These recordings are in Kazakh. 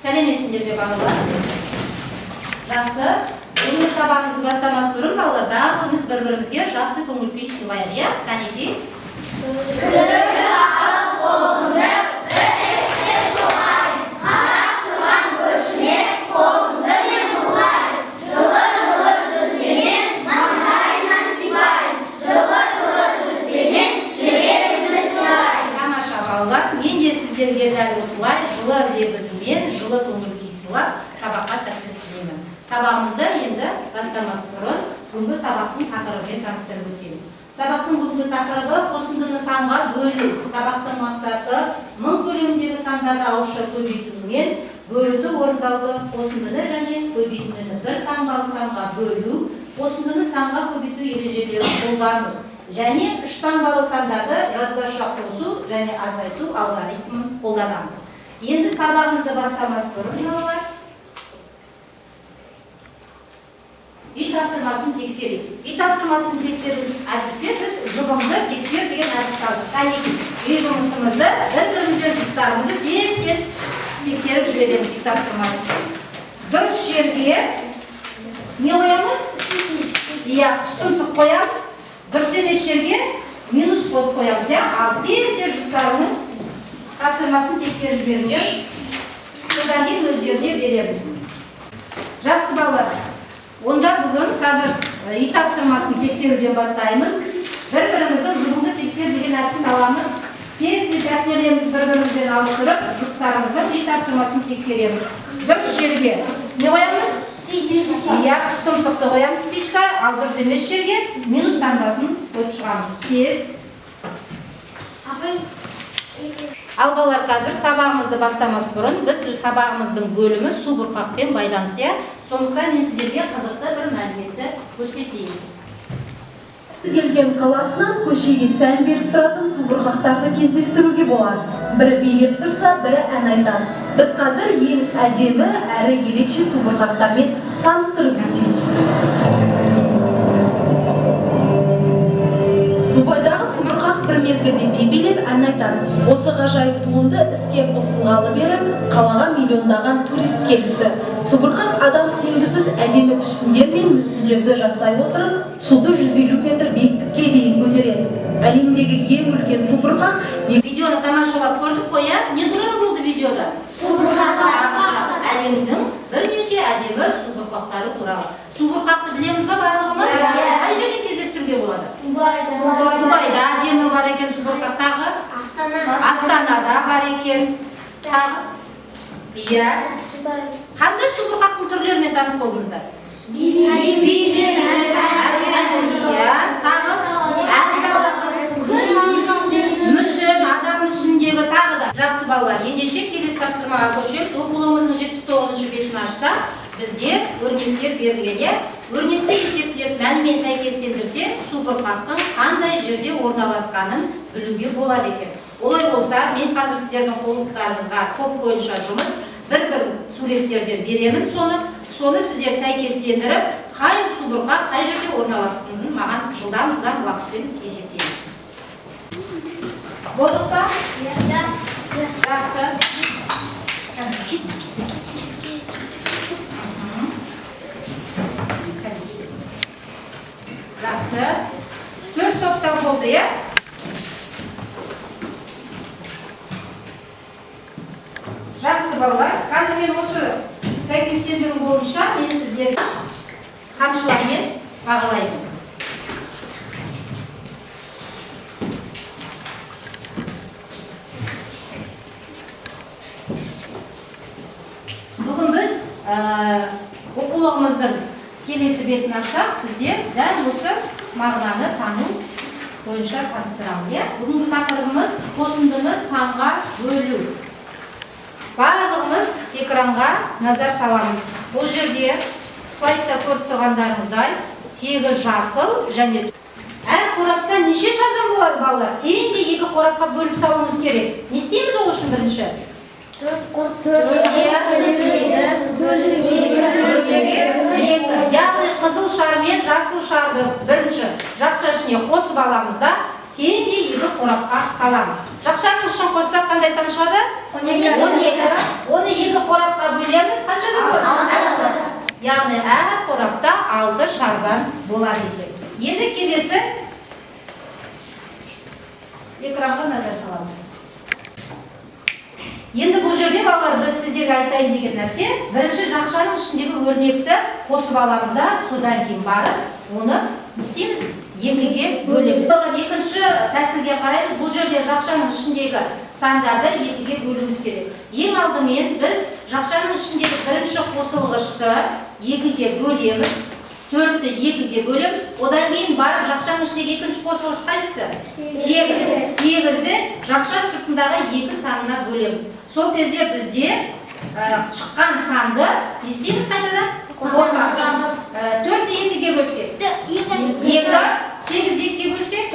Сәлеметсіңдер ме балалар? Жақсы. Бүгінгі сабағымызды бастамас бұрын балалар, барлығымыз бір-бірімізге жақсы көңіл күй сыйлайық, иә? Кәнекей. Мен де сіздерге дәл осылай жылы лебізімен, жылы көңіл күй сыйлап, сабаққа сәтті тілеймін. Сабағымызда енді бастамас бұрын бүгінгі сабақтың тақырыбымен таныстырып өтейін. Сабақтың бүгінгі тақырыбы қосындыны санға бөлу. Сабақтың мақсаты 1000 көлеміндегі сандарды ауызша көбейтумен бөлуді орындауды, қосындыны және көбейтіндіні бір таңбалы санға бөлу, қосындыны санға көбейту ережелерін қолдану. Және үш таңбалы сандарды жазбаша қосу және азайту алгоритмін қолданамыз. Енді сабағымызды бастамас бұрын балалар, үй тапсырмасын тексерейік. Үй тапсырмасын тексеру әдісте біз жұбымды тексер деген әдіс алдық. Үй жұмысымызды бір-бірімізбен жұптарымызды тез-тез тексеріп жібереміз үй тапсырмасын. Дұрыс жерге не қоямыз? Тұмсық қоямыз. Дұрыс емес жерге минус қойып қоямыз, ал тез-тез жұптарының тапсырмасын тексеріп жіберіңдер. Содан кейін өздеріне береміз. Жақсы балалар, онда бүгін қазір үй тапсырмасын тексеруден бастаймыз. Бір-біріміздің жұбыңды тексер деген әдіс аламыз. Тез-тез дәптерлерімізді бір-бірімізбен ауыстырып, жұптарымыздың үй тапсырмасын тексереміз. Дұрыс жерге не қоямыз? Тұмсықты қоямыз птичка, ал дұрыс емес жерге минус таңбасын қойып шығамыз. Тез. Ал балалар, қазір сабағымызды бастамас бұрын біз сабағымыздың бөлімі су бұрқақпен байланысты. Сондықтан мен сіздерге қызықты бір мәліметті көрсетейін. Келген қаласынан көшеге сән беріп тұратын су бұрқақтарды кездестіруге болады. Бірі билеп тұрса, бірі ән айтады. Біз қазір ең әдемі әрі ерекше су бұрқақтармен таныстырып өтейік. Дубайдағы су бұрқақ бір мезгілде би билеп ән айтады. Осы ғажайып туынды іске қосылғалы бері қалаға миллиондаған турист келіпті. Су бұрқақ адам сенгісіз әдемі пішіндер мен мүсіндерді жасай отырып, суды 150 метр биіктікке дейін көтереді. Әлемдегі ең үлкен су бұрқақ. Видеоны тамашалап көрдік қой, не туралы болды видеода? Су бұрқақтары. Әлемдің бірнеше әдемі су бұрқақтары туралы. Су бұрқақты білеміз бе барлығымыз? Қай жерде кездестіруге болады? Дубайда әдемі бар екен су бұрқақтағы. Астанада бар екен. Иә. Қандай су бұрқақтың түрлерімен таныс болдыңыздар? Мүсін, адам мүсініндегі тағы да. Жақсы балалар, ендеше келесі тапсырмаға көшеміз. Оқулығымыздың 79-ші бетін ашса, бізде өрнектер берілген. Өрнекті есептеп, мәнімен сәйкестендірсе, су бұрқақтың қандай жерде орналасқанын білуге болады екен. Олай болса, мен қазір сіздердің қолдықтарыңызға топ бойынша жұмыс бір-бір суреттерден беремін. Соны сіздер сәйкестендіріп, қай су бұрқақ қай жерде орналасқанын маған жылдам уақытпен есептейміз. Болдық па? Жақсы. Жақсы. 4 топта болды, е? Жақсы балалар, қазір мен осы сәйкестендіру бойынша мен сіздерге қамшылармен бағалаймын. Бүгін біз оқулығымыздың келесі бетін ашсақ, бізде дәл осы мағынаны тану бойынша таныстырамыз. Бүгінгі тақырыбымыз қосындыны санға бөлу. Барлығымыз экранға назар саламыз. Бұл жерде слайдта көріп тұрғандарыңыздай 8 жасыл және әр қорапта неше шардан болады балалар? Теңде 2 қорапқа бөліп салуымыз керек. Не істейміз ол үшін бірінші? Яғни қызыл шар мен жасыл шарды бірінші жақша ішіне қосып аламыз да, теңде 2 қорапқа саламыз. Жақшаның ішін қоссақ қандай сан шығады? 12. Оны 2 қорапқа Яғни әр қорапта 6 шардан болады екен. Енді келесі экранға назар саламыз. Енді бұл жерде балалар біз сіздерге айтайын деген нәрсе, бірінші жақшаның ішіндегі өрнекті қосып аламыз да, содан кейін барып оны не істейміз? Екіге бөлеміз. Балалар екінші тәсілге қараймыз. Бұл жерде жақшаның ішіндегі сандарды екіге бөлуіміз керек. Ең алдымен біз жақшаның ішіндегі бірінші қосылғышты екіге бөлеміз. 4-ті екіге бөлеміз. Одан кейін барып жақшаның ішіндегі екінші қосылғыш қайсысы? 8. 8-ді жақша сыртындағы 2 санына бөлеміз. Сол кезде бізде шыққан санды не істейміз қайтадан? Қосамыз. 4-ті екіге бөлсек? 2. 8-ді екіге бөлсек?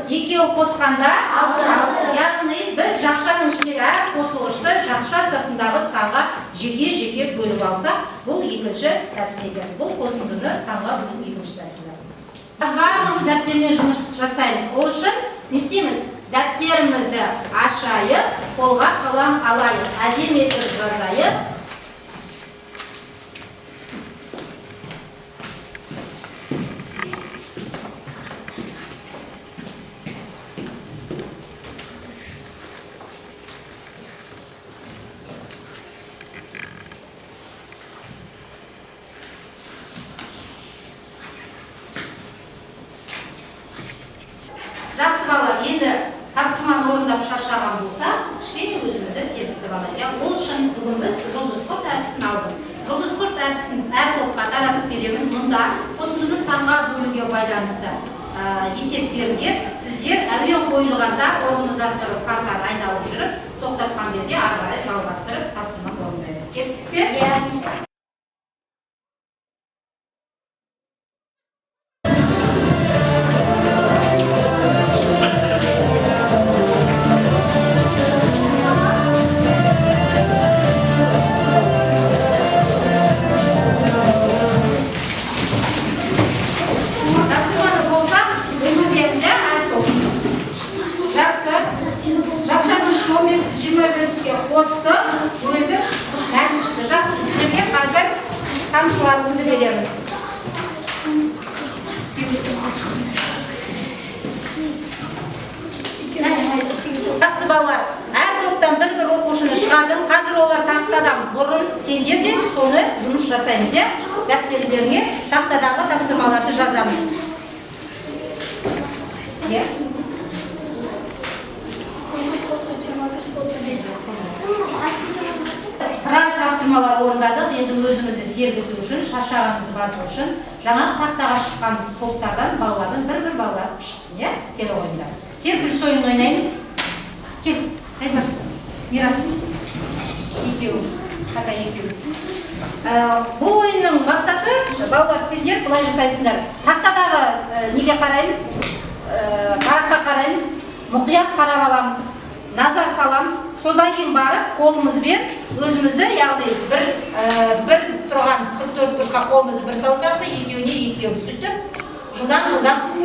2-ге қосқанда 6. Яғни біз жақшаның ішіндегі әр қосылғышты жақша сыртындағы санға жеке-жеке бөліп алсақ, бұл екінші тәсіл екен. Бұл қосындыны санға бөлу екінші тәсілі. Біз барлығымыз дәптермен жұмыс жасаймыз. Ол үшін не істейміз? Дәптерімізді ашайық, қолға қалам алайық, әдемі етіп жазайық. Жақсы балалар, енді тапсырманы орындап шаршаған болса, кішкене өзімізді сергітіп алайық. Ол үшін бүгін біз жұлдыз код әдісін алдық. Жұлдыз код әдісін әр топқа таратып беремін. Мұнда қосындыны санға бөлуге байланысты есеп берілген. Сіздер әуен қойылғанда орныңыздан тұрып партаны айналып жүріп, тоқтатқан кезде ары қарай жалғастырып тапсырманы орындаймыз. Келістік пе? Қосты, бөлді, нәтиже шықты. Жақсы, сіздерге қазір тамшыларыңызды беремін. Жақсы балалар, әр топтан бір оқушыны шығардым. Қазір олар тақтадан бұрын сендер де соны жұмыс жасаймыз. Дәптерлеріңе тақтадағы тапсырмаларды жазамыз. Біраз тапсырмалар орындадық. Енді өзімізді сергіту үшін, шаршағанымызды басу үшін жаңа тақтаға шыққан топтардан балалардың бір балалар шықсын. Келе ойындар. Серпіліс ойын ойнаймыз. Кел, қай барсың? Мирас. Екеу. Така екеу. Бұл ойынның мақсаты, балалар сендер бұлай жасайсыңдар. Тақтадағы неге қараймыз? Параққа қараймыз. Мұқият қарап аламыз. Назар саламыз. Содан кейін барып қолымызбен өзімізді, яғни бір тұрған тік төртбұрышқа қолымызды бір саусақты, екеуіне екеу сүйтіп, жылдам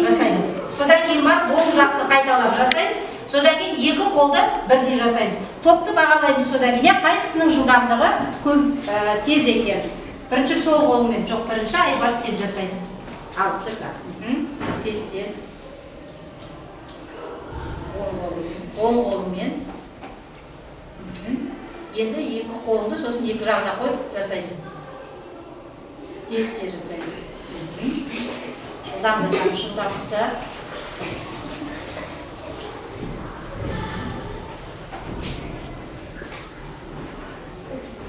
жасаймыз. Содан кейін барып оң жақты қайталап жасаймыз. Содан кейін екі қолды бірдей жасаймыз. Топты бағалаймыз. Содан кейін қайсысының жылдамдығы көп тез екен. Бірінші сол қолымен, жоқ бірінші Айбар сен жасайсың. Ал, жаса. Тез. Оң қолымен. Енді екі қолыңды сосын екі жағына қойып жасайсың. Тез жасайсың. Жылдамдықты.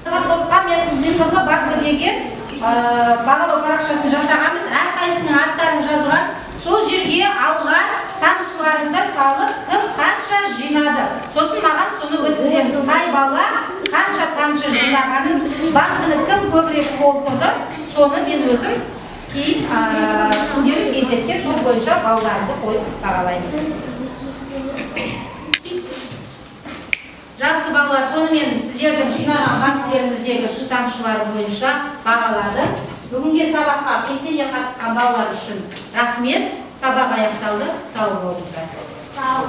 Топқа мен цифрлы банкі деген бағалау парақшасын жасағанбыз. Әрқайсының аттарын жазылған. Сол жерге алған тамшыларында салып, кім қанша жинады. Сосын маған соны өткіземіз. Қай бала қанша тамшы жинағанын, банкіні кім көбірек толтырды, соны мен өзім кейін күнделік кезекте сол бойынша балаларды қойып бағалаймын. Жақсы балалар, сонымен сіздердің жинаған банкілеріңіздегі су тамшылары бойынша бағаладым. Бүгінге сабаққа белсене қатысқан балалар үшін рахмет. Сабақ аяқталды. Сау болыңыздар.